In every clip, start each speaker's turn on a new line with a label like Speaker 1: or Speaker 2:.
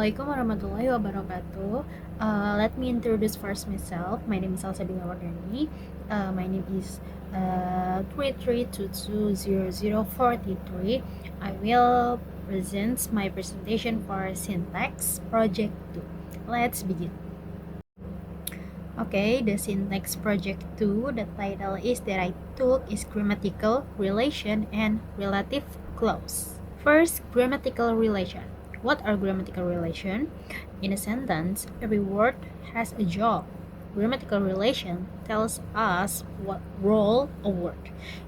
Speaker 1: Assalamualaikum warahmatullahi wabarakatuh. Let me introduce first myself. My name is Salsabila Wardhani. My name is 33.6B.07. I will present my presentation for Syntax Project 2. Let's begin. Okay, the Syntax Project 2, the title is that I took is grammatical relation and relative clause. First, grammatical relation. What are grammatical relation? In a sentence, every word has a job. Grammatical relation tells us what role a word,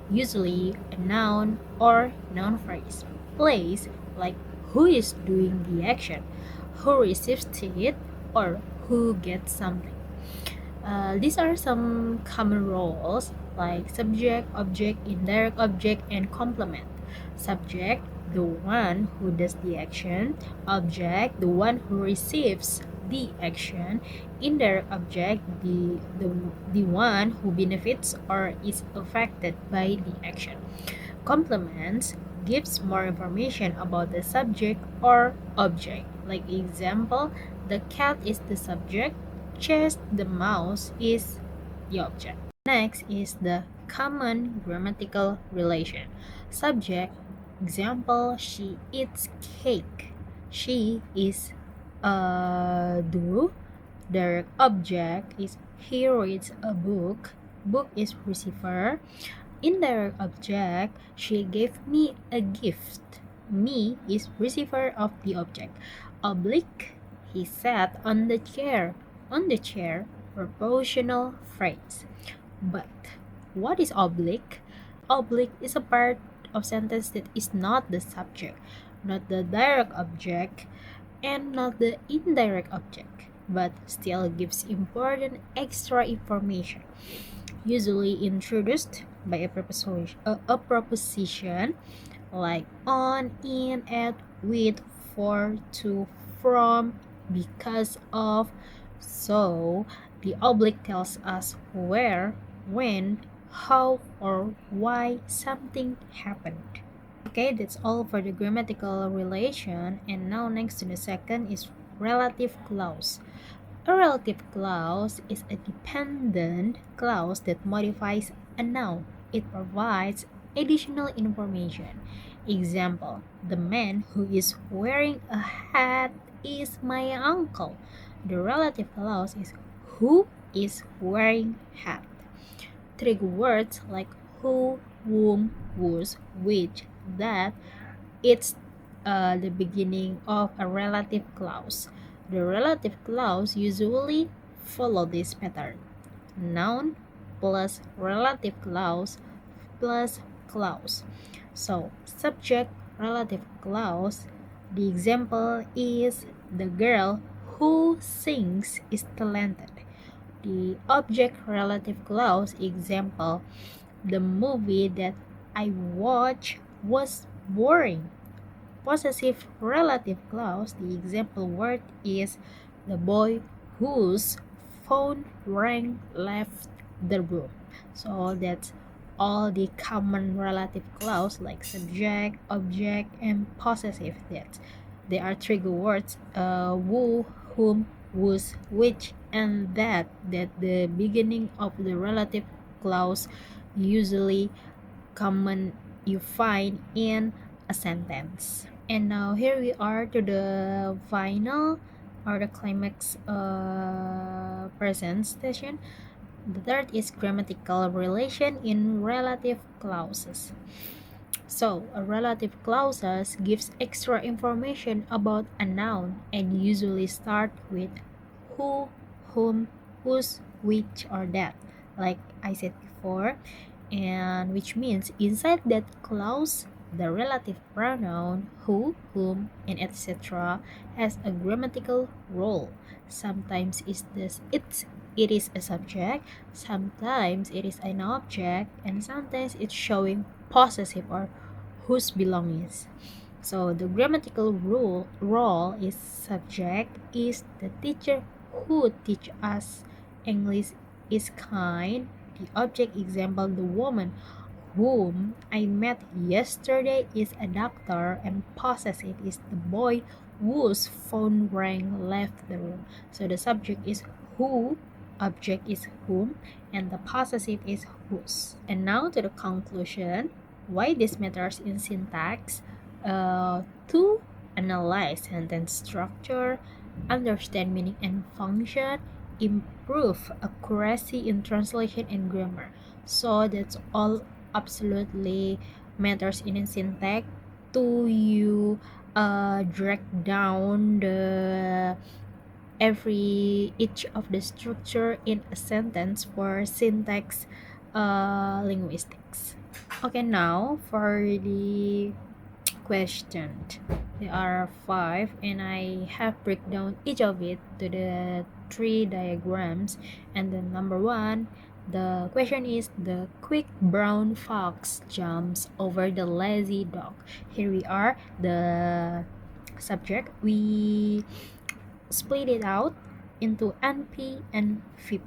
Speaker 1: usually a noun or noun phrase, plays, like who is doing the action, who receives it, or who gets something. These are some common roles like subject, object, indirect object, and complement. Subject, the one who does the action. Object, the one who receives the action. Indirect object, the one who benefits or is affected by the action. Complements gives more information about the subject or object. Like example, the cat is the subject, chess, the mouse is the object. Next is the common grammatical relation. Subject, example, she eats cake. She is do. The object is he reads a book. Book is receiver. Indirect object, she gave me a gift. Me is receiver of the object. Oblique, he sat on the chair. On the chair, propositional phrase. But what is oblique? Oblique is a part of sentence that is not the subject, not the direct object, and not the indirect object, but still gives important extra information, usually introduced by a proposition like on, in, at, with, for, to, from, because of. So the oblique tells us where, when, how, or why something happened. Okay, that's all for the grammatical relation. And now next to the second is relative clause. A relative clause is a dependent clause that modifies a noun. It provides additional information. Example, the man who is wearing a hat is my uncle. The relative clause is who is wearing hat. Three words like who, whom, whose, which, that, it's the beginning of a relative clause. The relative clause usually follow this pattern: noun plus relative clause plus clause. So subject relative clause, the example is the girl who sings is talented. The object relative clause example, the movie that I watched was boring. Possessive relative clause, the example word is the boy whose phone rang left the room. So that's all the common relative clause like subject, object, and possessive. That there are trigger words who, whom, whose, which, and that the beginning of the relative clause usually common you find in a sentence. And now here we are to the final or the climax presentation. The third is grammatical relation in relative clauses. So, a relative clauses gives extra information about a noun and usually start with who, whom, whose, which, or that, like I said before, and which means inside that clause the relative pronoun who, whom, and etc. has a grammatical role. Sometimes it is a subject, sometimes it is an object, and sometimes it's showing possessive or whose belongs. So the grammatical role is subject is the teacher who teach us English is kind. The object example, the woman whom I met yesterday is a doctor, and possessive is the boy whose phone rang left the room. So the subject is who, object is whom, and the possessive is whose. And now to the conclusion, why this matters in syntax. To analyze sentence structure, understand meaning and function, improve accuracy in translation and grammar. So that's all absolutely matters in syntax. To you drag down the each of the structure in a sentence for syntax linguistics. Okay, now for the question, there are 5 and I have break down each of it to the 3 diagrams. And then number 1, the question is, the quick brown fox jumps over the lazy dog. Here we are, the subject, we split it out into NP and VP.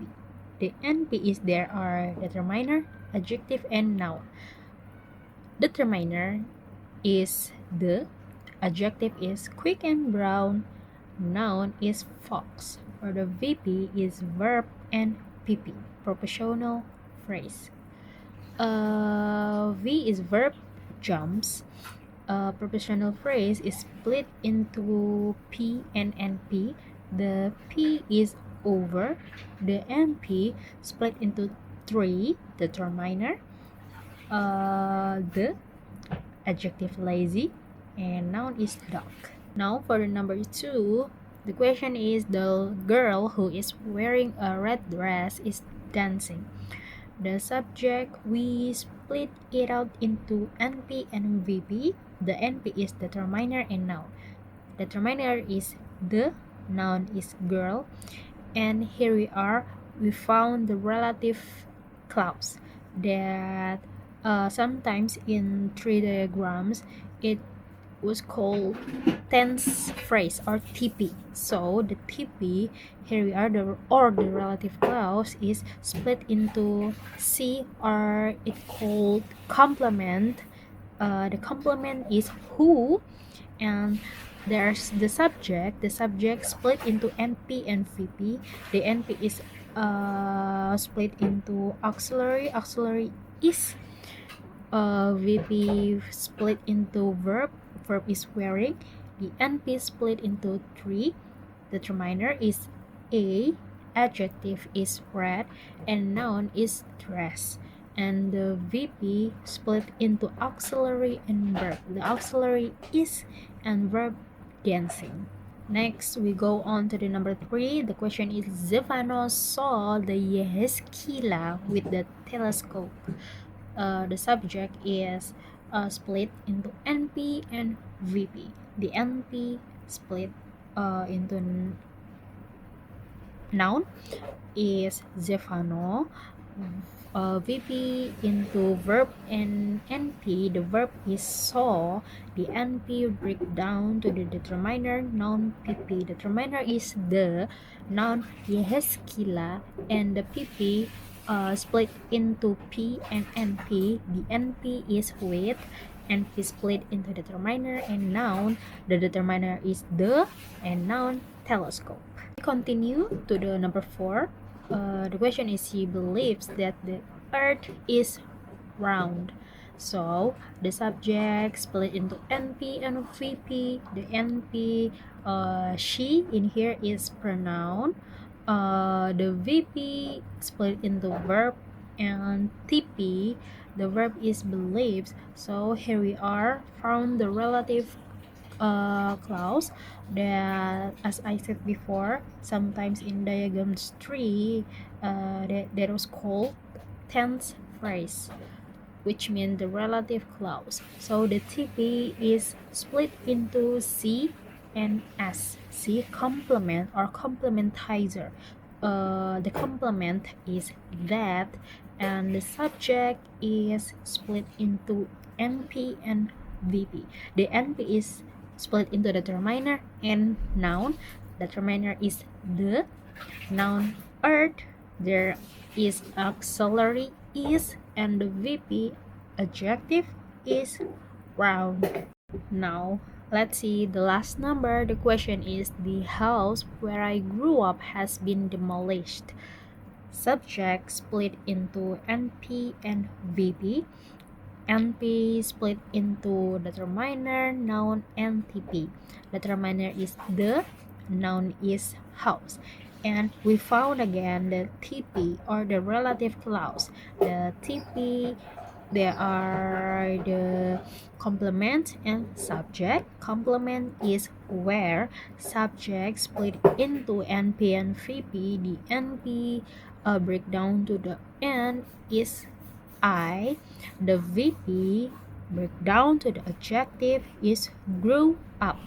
Speaker 1: The NP is there are determiner, adjective, and noun. Determiner is the, adjective is quick and brown, noun is fox. For the VP is verb and PP, propositional phrase. V is verb, jumps. Propositional phrase is split into P and NP. The P is over. The NP split into 3, determiner. The adjective lazy, and noun is dog. Now for the number 2, the question is, the girl who is wearing a red dress is dancing. The subject, we split it out into NP and VP. The NP is determiner and noun. Determiner is the, noun is girl. And here we are, we found the relative clause that sometimes in 3 diagrams it was called tense phrase or TP. So the TP, here we are, the relative clause is split into C, or it called complement. The complement is who, and there's the subject. The subject split into NP and VP. The NP is split into auxiliary. Auxiliary is VP split into verb. Verb is wearing. The NP split into 3. Determiner is A. Adjective is red, and noun is dress. And the VP split into auxiliary and verb. The auxiliary is and verb dancing. Next, we go on to the number 3. The question is, Stefano saw the Yeheskila with the telescope. The subject is split into NP and VP. The NP split into noun is Stefano. VP into verb and NP. The verb is saw. The NP break down to the determiner, noun, PP. Determiner is the, noun Yeheskila, and the PP split into P and NP. The NP is with, NP split into determiner and noun. The determiner is the, and noun telescope. Continue to the number 4. The question is, he believes that the earth is round. So the subject split into NP and VP. The NP, she in here is pronoun. The VP split into verb and TP. The verb is believes. So here we are, found the relative clause that, as I said before, sometimes in diagrams 3 that was called tense phrase, which means the relative clause. So the TP is split into C and S. C, complement or complementizer. The complement is that, and the subject is split into NP and VP. The NP is split into determiner and noun. Determiner is the, noun earth. There is auxiliary is, and the VP adjective is round. Now Let's see the last number. The question is, the house where I grew up has been demolished. Subject split into NP and VP. NP split into determiner, noun, and TP. Determiner is the, noun is house. And we found again the TP, or the relative clause. The TP, there are the complement and subject. Complement is where subject split into NP and VP. The NP breakdown to the N is I. The VP breakdown to the adjective is grew up.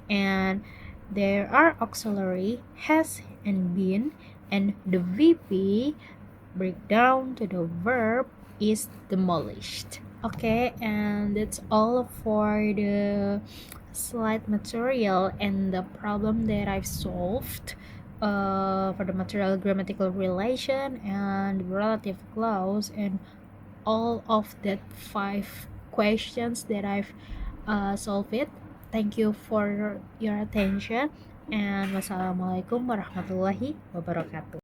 Speaker 1: And there are auxiliary has and been, and the VP breakdown to the verb is demolished. Okay, and that's all for the slide material and the problem that I've solved for the material grammatical relation and relative clause and all of that 5 questions that I've solved it. Thank you for your attention, and wassalamualaikum warahmatullahi wabarakatuh.